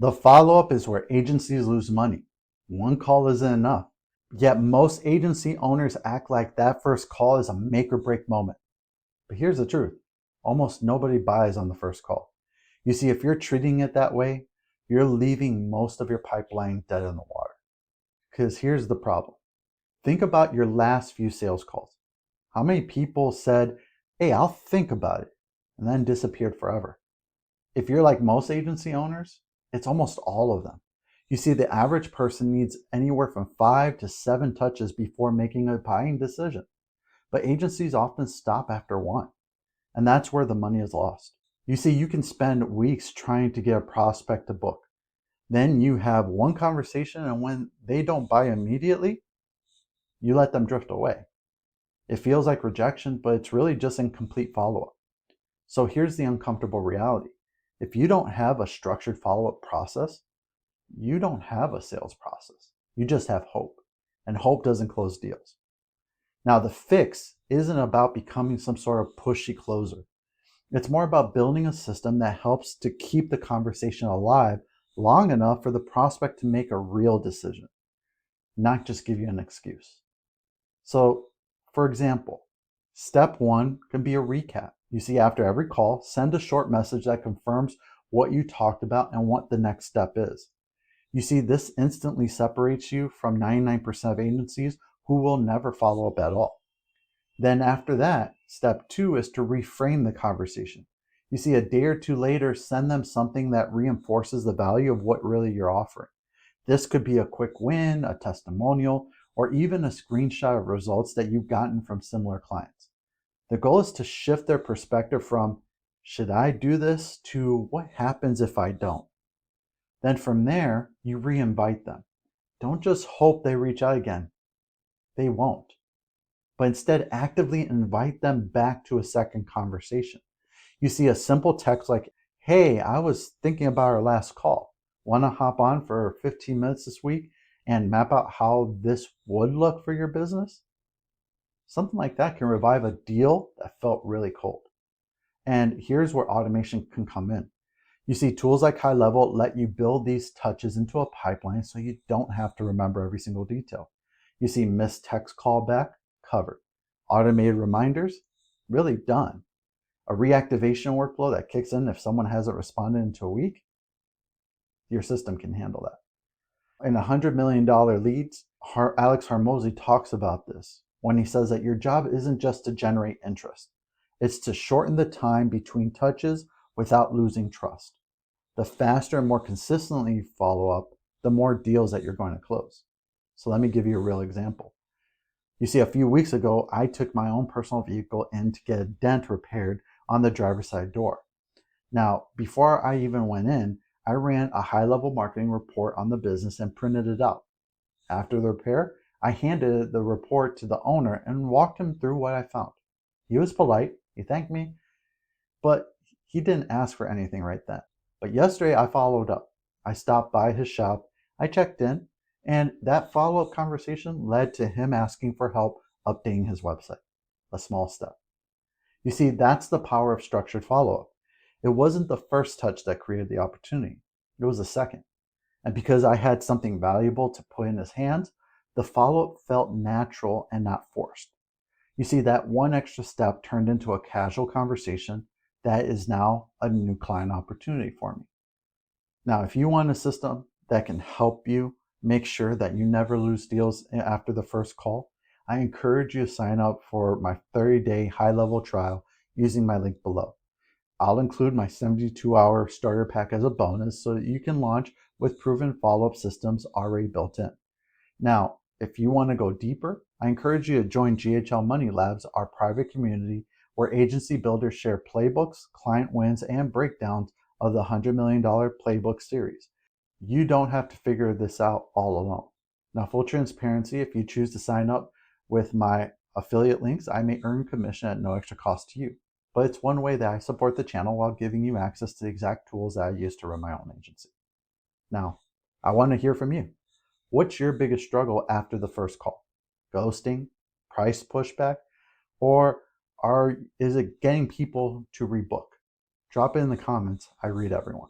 The follow-up is where agencies lose money. One call isn't enough. Yet most agency owners act like that first call is a make or break moment. But here's the truth. Almost nobody buys on the first call. You see, if you're treating it that way, you're leaving most of your pipeline dead in the water. Because here's the problem. Think about your last few sales calls. How many people said, hey, I'll think about it, and then disappeared forever? If you're like most agency owners, it's almost all of them. You see, the average person needs anywhere from 5 to 7 touches before making a buying decision. But agencies often stop after one, and that's where the money is lost. You see, you can spend weeks trying to get a prospect to book. Then you have one conversation, and when they don't buy immediately, you let them drift away. It feels like rejection, but it's really just incomplete follow-up. So here's the uncomfortable reality. If you don't have a structured follow-up process, you don't have a sales process. You just have hope, and hope doesn't close deals. Now, the fix isn't about becoming some sort of pushy closer. It's more about building a system that helps to keep the conversation alive long enough for the prospect to make a real decision, not just give you an excuse. So, for example, step 1 can be a recap. You see, after every call, send a short message that confirms what you talked about and what the next step is. You see, this instantly separates you from 99% of agencies who will never follow up at all. Then after that, step 2 is to reframe the conversation. You see, a day or two later, send them something that reinforces the value of what really you're offering. This could be a quick win, a testimonial, or even a screenshot of results that you've gotten from similar clients. The goal is to shift their perspective from, should I do this, to what happens if I don't? Then from there, you re-invite them. Don't just hope they reach out again. They won't. But instead actively invite them back to a second conversation. You see, a simple text like, hey, I was thinking about our last call. Want to hop on for 15 minutes this week and map out how this would look for your business? Something like that can revive a deal that felt really cold. And here's where automation can come in. You see, tools like High Level let you build these touches into a pipeline so you don't have to remember every single detail. You see, missed text callback, covered. Automated reminders, really done. A reactivation workflow that kicks in if someone hasn't responded into a week, your system can handle that. In $100 million leads, Alex Hormozi talks about this when he says that your job isn't just to generate interest. It's to shorten the time between touches without losing trust. The faster and more consistently you follow up, the more deals that you're going to close. So let me give you a real example. You see, a few weeks ago, I took my own personal vehicle in to get a dent repaired on the driver's side door. Now, before I even went in, I ran a high-level marketing report on the business and printed it out. After the repair, I handed the report to the owner and walked him through what I found. He was polite, he thanked me, but he didn't ask for anything right then. But yesterday I followed up. I stopped by his shop, I checked in, and that follow-up conversation led to him asking for help updating his website. A small step. You see, that's the power of structured follow-up. It wasn't the first touch that created the opportunity. It was the second. And because I had something valuable to put in his hands, the follow-up felt natural and not forced. You see, that one extra step turned into a casual conversation that is now a new client opportunity for me. Now, if you want a system that can help you make sure that you never lose deals after the first call, I encourage you to sign up for my 30-day high-level trial using my link below. I'll include my 72-hour starter pack as a bonus so that you can launch with proven follow-up systems already built in. Now, if you want to go deeper, I encourage you to join GHL Money Labs, our private community where agency builders share playbooks, client wins, and breakdowns of the $100 million playbook series. You don't have to figure this out all alone. Now, full transparency, if you choose to sign up with my affiliate links, I may earn commission at no extra cost to you. But it's one way that I support the channel while giving you access to the exact tools that I use to run my own agency. Now, I want to hear from you. What's your biggest struggle after the first call? Ghosting, price pushback, or is it getting people to rebook? Drop it in the comments. I read everyone.